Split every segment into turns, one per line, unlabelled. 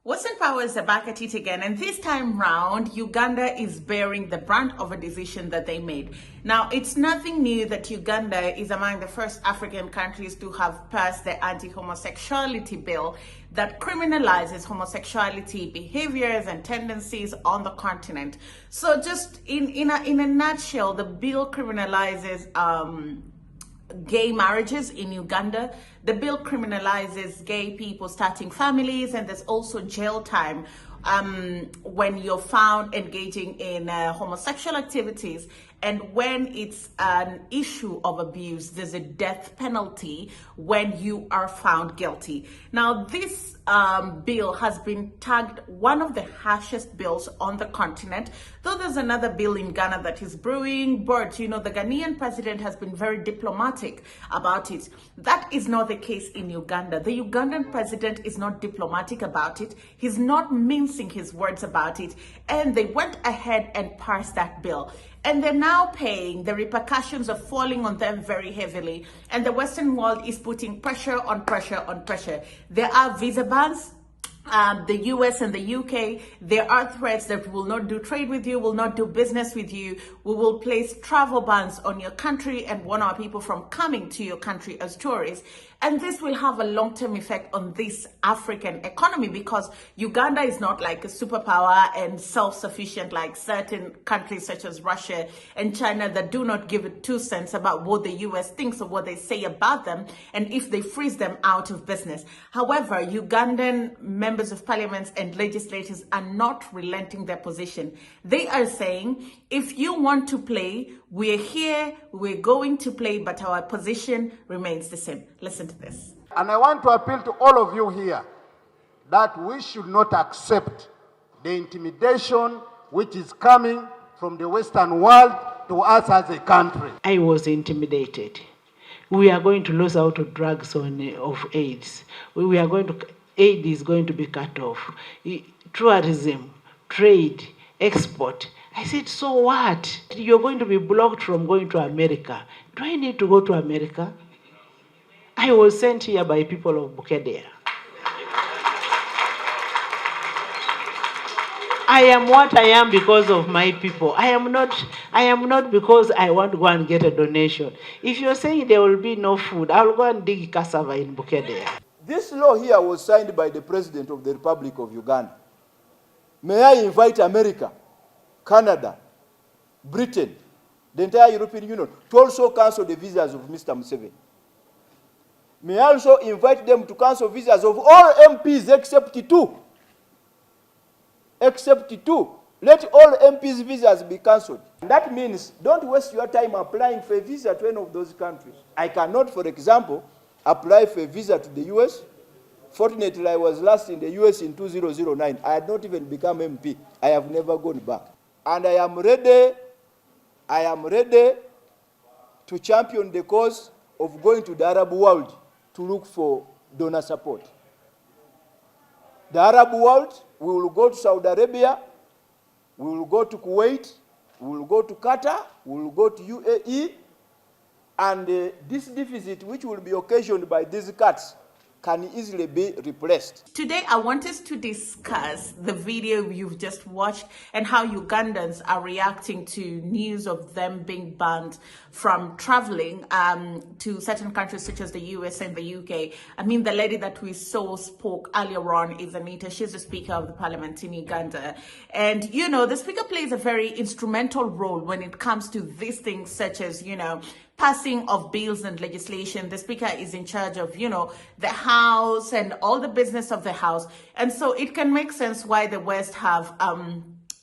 Western powers are back at it again, and this time round, Uganda is bearing the brunt of a decision that they made. Now, it's nothing new that Uganda is among the first African countries to have passed the anti-homosexuality bill that criminalizes homosexuality behaviors and tendencies on the continent. So just in a nutshell, the bill criminalizes gay marriages in Uganda. The bill criminalizes gay people starting families, and there's also jail time when you're found engaging in homosexual activities. And when it's an issue of abuse, there's a death penalty when you are found guilty. Now, this bill has been tagged one of the harshest bills on the continent, though there's another bill in Ghana that is brewing, but the Ghanaian president has been very diplomatic about it. That is not the case in Uganda. The Ugandan president is not diplomatic about it. He's not mincing his words about it. And they went ahead and passed that bill. And they're now paying the repercussions of falling on them very heavily. And the Western world is putting pressure on pressure on pressure. There are visa bans. The US and the UK, there are threats that we will not do trade with you, will not do business with you. We will place travel bans on your country and warn our people from coming to your country as tourists. And this will have a long-term effect on this African economy, because Uganda is not like a superpower and self-sufficient like certain countries such as Russia and China that do not give it 2 cents about what the US thinks or what they say about them, and if they freeze them out of business. However, Ugandan members of parliament and legislators are not relenting their position. They are saying, if you want to play, we're here, we're going to play, but our position remains the same. Listen to this.
And I want to appeal to all of you here that we should not accept the intimidation which is coming from the Western world to us as a country.
I was intimidated. We are going to lose out of drugs of AIDS. Aid is going to be cut off. Tourism, trade, export. I said, so what? You're going to be blocked from going to America. Do I need to go to America? I was sent here by people of Bukedea. I am what I am because of my people. I am not because I want to go and get a donation. If you're saying there will be no food, I'll go and dig cassava in Bukedea.
This law here was signed by the President of the Republic of Uganda. May I invite America, Canada, Britain, the entire European Union to also cancel the visas of Mr. Museveni. May I also invite them to cancel visas of all MPs except 2. Except 2. Let all MPs' visas be cancelled. That means don't waste your time applying for a visa to any of those countries. I cannot, for example, apply for a visa to the US. Fortunately, I was last in the US in 2009. I had not even become MP. I have never gone back. And I am ready to champion the cause of going to the Arab world to look for donor support. The Arab world, we will go to Saudi Arabia, we will go to Kuwait, we will go to Qatar, we will go to UAE, and this deficit, which will be occasioned by these cuts, can easily be replaced.
Today, I want us to discuss the video you've just watched and how Ugandans are reacting to news of them being banned from traveling to certain countries such as the US and the UK. I mean, the lady that we saw spoke earlier on is Anita. She's the Speaker of the Parliament in Uganda. And, the Speaker plays a very instrumental role when it comes to these things such as, passing of bills and legislation. The Speaker is in charge of, the House and all the business of the House. And so it can make sense why the West have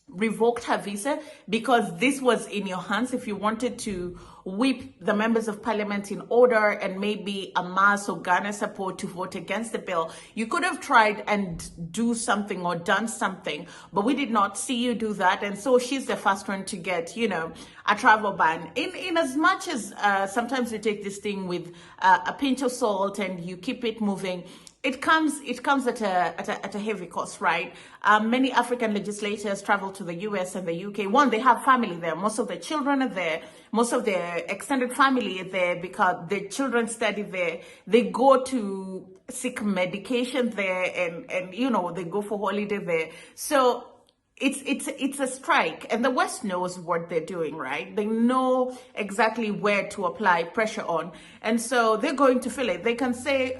revoked her visa, because this was in your hands. If you wanted to whip the members of parliament in order and maybe amass or garner support to vote against the bill, you could have tried and do something or done something, but we did not see you do that. And so she's the first one to get, a travel ban. In as much as sometimes you take this thing with a pinch of salt and you keep it moving, it comes at a heavy cost, right? Many African legislators travel to the US and the UK. One, they have family there. Most of their children are there. Most of their extended family are there because their children study there. They go to seek medication there, and you know, they go for holiday there. So it's a strike, and the West knows what they're doing, right? They know exactly where to apply pressure on, and so they're going to feel it. They can say,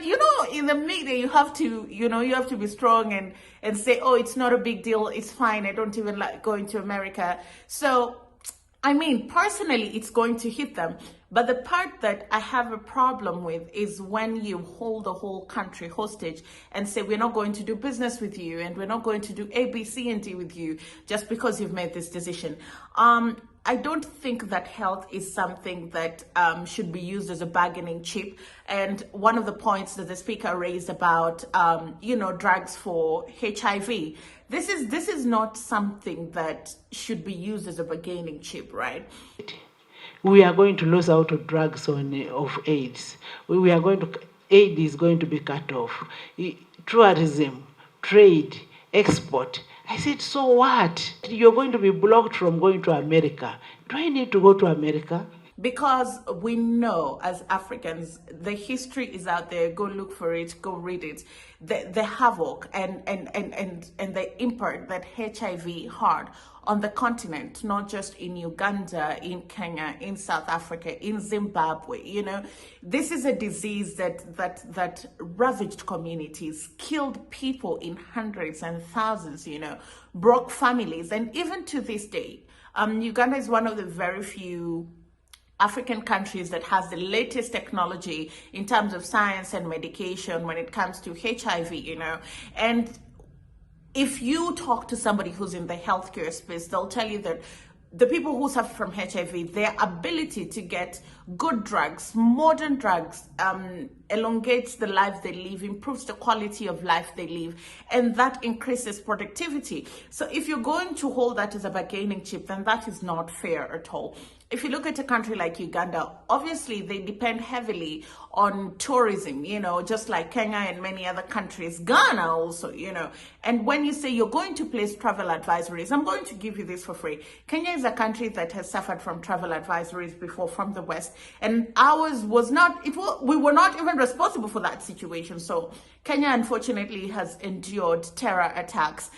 you know, in the media, you have to be strong and say, oh, it's not a big deal, it's fine, I don't even like going to America. So I mean, personally, it's going to hit them. But the part that I have a problem with is when you hold the whole country hostage and say, we're not going to do business with you, and we're not going to do A, B, C, and D with you just because you've made this decision. I don't think that health is something that should be used as a bargaining chip. And one of the points that the speaker raised about, drugs for HIV, this is not something that should be used as a bargaining chip, right?
We are going to lose out on drugs of AIDS. Aid is going to be cut off. Tourism, trade, export. I said, so what? You're going to be blocked from going to America. Do I need to go to America?
Because we know as Africans, the history is out there. Go look for it, go read it. The havoc and the impact that HIV had on the continent, not just in Uganda, in Kenya, in South Africa, in Zimbabwe. You know, this is a disease that ravaged communities, killed people in hundreds and thousands, you know, broke families. And even to this day, Uganda is one of the very few African countries that has the latest technology in terms of science and medication when it comes to HIV, you know. And if you talk to somebody who's in the healthcare space, they'll tell you that the people who suffer from HIV, their ability to get good drugs, modern drugs, elongates the life they live, improves the quality of life they live, and that increases productivity. So if you're going to hold that as a bargaining chip, then that is not fair at all. If you look at a country like Uganda, obviously they depend heavily on tourism, you know, just like Kenya and many other countries, Ghana also, you know. And when you say you're going to place travel advisories, I'm going to give you this for free. Kenya is a country that has suffered from travel advisories before from the West, and ours was not, we were not even responsible for that situation. So Kenya, unfortunately, has endured terror attacks.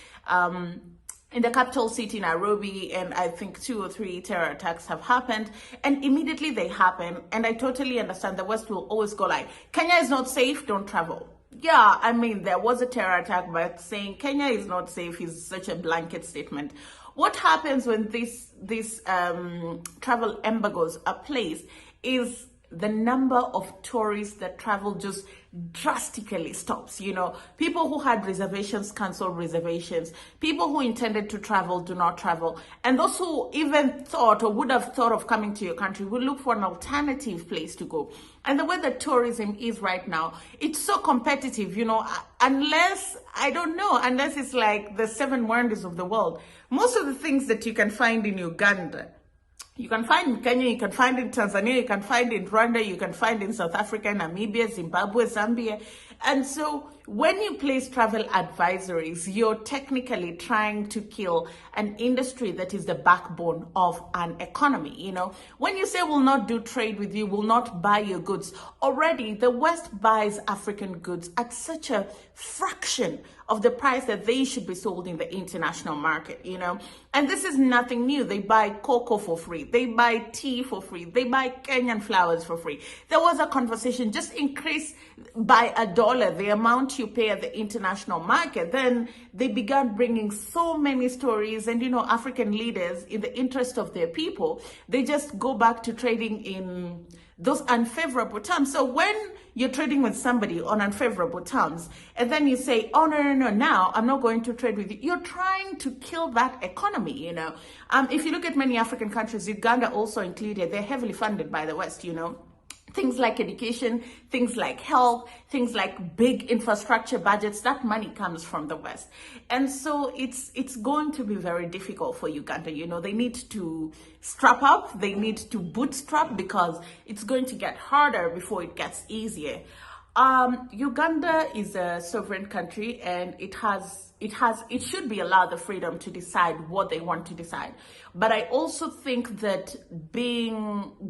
In the capital city, Nairobi, and I think 2 or 3 terror attacks have happened, and immediately they happen. And I totally understand the West will always go like, Kenya is not safe, don't travel. Yeah, I mean, there was a terror attack, but saying Kenya is not safe is such a blanket statement. What happens when these travel embargoes are placed is the number of tourists that travel just drastically stops. You know, people who had reservations cancel reservations. People who intended to travel do not travel. And those who even thought or would have thought of coming to your country will look for an alternative place to go. And the way that tourism is right now, it's so competitive, you know, unless it's like the 7 wonders of the world. Most of the things that you can find in Uganda, you can find in Kenya, you can find in Tanzania, you can find in Rwanda, you can find in South Africa, Namibia, Zimbabwe, Zambia. And so when you place travel advisories, you're technically trying to kill an industry that is the backbone of an economy. You know, when you say we'll not do trade with you, we'll not buy your goods, already the West buys African goods at such a fraction of the price that they should be sold in the international market, you know. And this is nothing new. They buy cocoa for free. They buy tea for free. They buy Kenyan flowers for free. There was a conversation, just increase by $1 the amount you pay at the international market. Then they began bringing so many stories, and, you know, African leaders, in the interest of their people, they just go back to trading in those unfavorable terms. So when you're trading with somebody on unfavorable terms, and then you say, oh, no, now I'm not going to trade with you, you're trying to kill that economy, you know. If you look at many African countries, Uganda also included, they're heavily funded by the West, you know. Things like education, things like health, things like big infrastructure budgets, that money comes from the West. And so it's going to be very difficult for Uganda. You know, they need to strap up, they need to bootstrap, because it's going to get harder before it gets easier. Uganda is a sovereign country, and it should be allowed the freedom to decide what they want to decide. But I also think that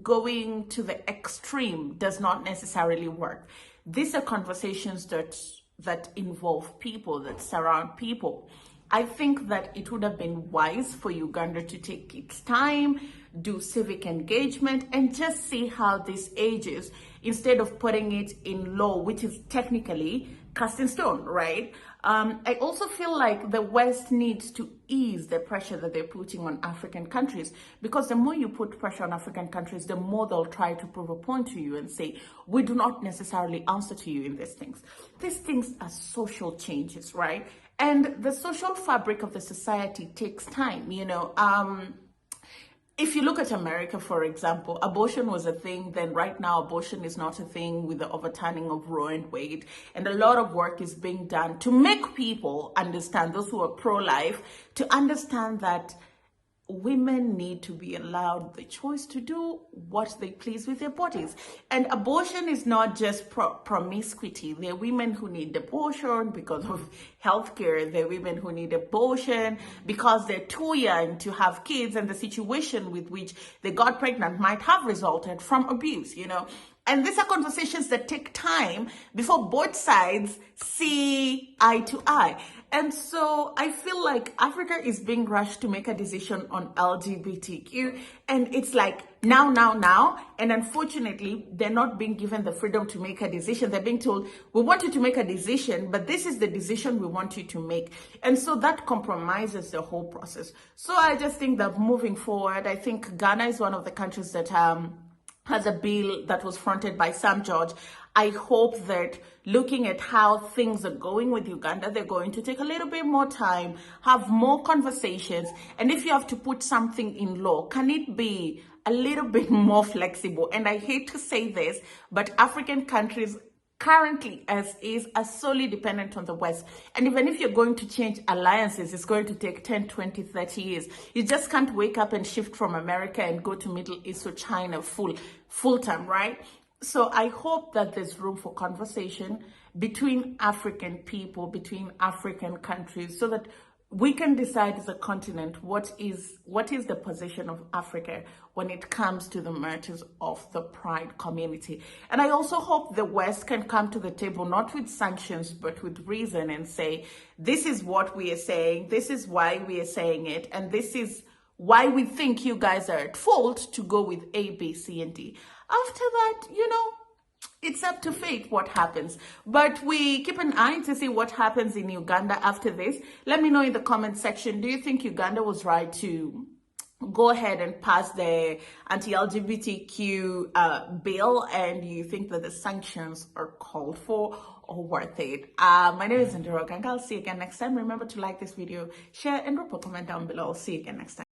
going to the extreme does not necessarily work. These are conversations that involve people, that surround people. I think that it would have been wise for Uganda to take its time, do civic engagement, and just see how this ages, instead of putting it in law, which is technically cast in stone, right? I also feel like the West needs to ease the pressure that they're putting on African countries, because the more you put pressure on African countries, the more they'll try to prove a point to you and say, we do not necessarily answer to you in these things. These things are social changes, right? And the social fabric of the society takes time, you know. If you look at America, for example, abortion was a thing. Then right now, abortion is not a thing with the overturning of Roe and Wade. And a lot of work is being done to make people understand, those who are pro-life, to understand that women need to be allowed the choice to do what they please with their bodies. And abortion is not just promiscuity. There are women who need abortion because of healthcare. There are women who need abortion because they're too young to have kids, and the situation with which they got pregnant might have resulted from abuse, you know. And these are conversations that take time before both sides see eye to eye. And so I feel like Africa is being rushed to make a decision on LGBTQ. And it's like now. And unfortunately, they're not being given the freedom to make a decision. They're being told, we want you to make a decision, but this is the decision we want you to make. And so that compromises the whole process. So I just think that moving forward, I think Ghana is one of the countries that has a bill that was fronted by Sam George. I hope that looking at how things are going with Uganda, they're going to take a little bit more time, have more conversations. And if you have to put something in law, can it be a little bit more flexible? And I hate to say this, but African countries currently as is are solely dependent on the West. And even if you're going to change alliances, it's going to take 10, 20, 30 years. You just can't wake up and shift from America and go to Middle East or China full time, right? So I hope that there's room for conversation between African people, between African countries, so that we can decide as a continent what is the position of Africa when it comes to the matters of the Pride community. And I also hope the West can come to the table, not with sanctions, but with reason, and say, this is what we are saying, this is why we are saying it, and this is why we think you guys are at fault to go with A, B, C, and D. After that, you know, it's up to fate what happens. But we keep an eye to see what happens in Uganda after this. Let me know in the comment section, do you think Uganda was right to go ahead and pass the anti-LGBTQ bill? And do you think that the sanctions are called for or worth it? My name is Ondiro Oganga. I'll see you again next time. Remember to like this video, share, and drop a comment down below. I'll see you again next time.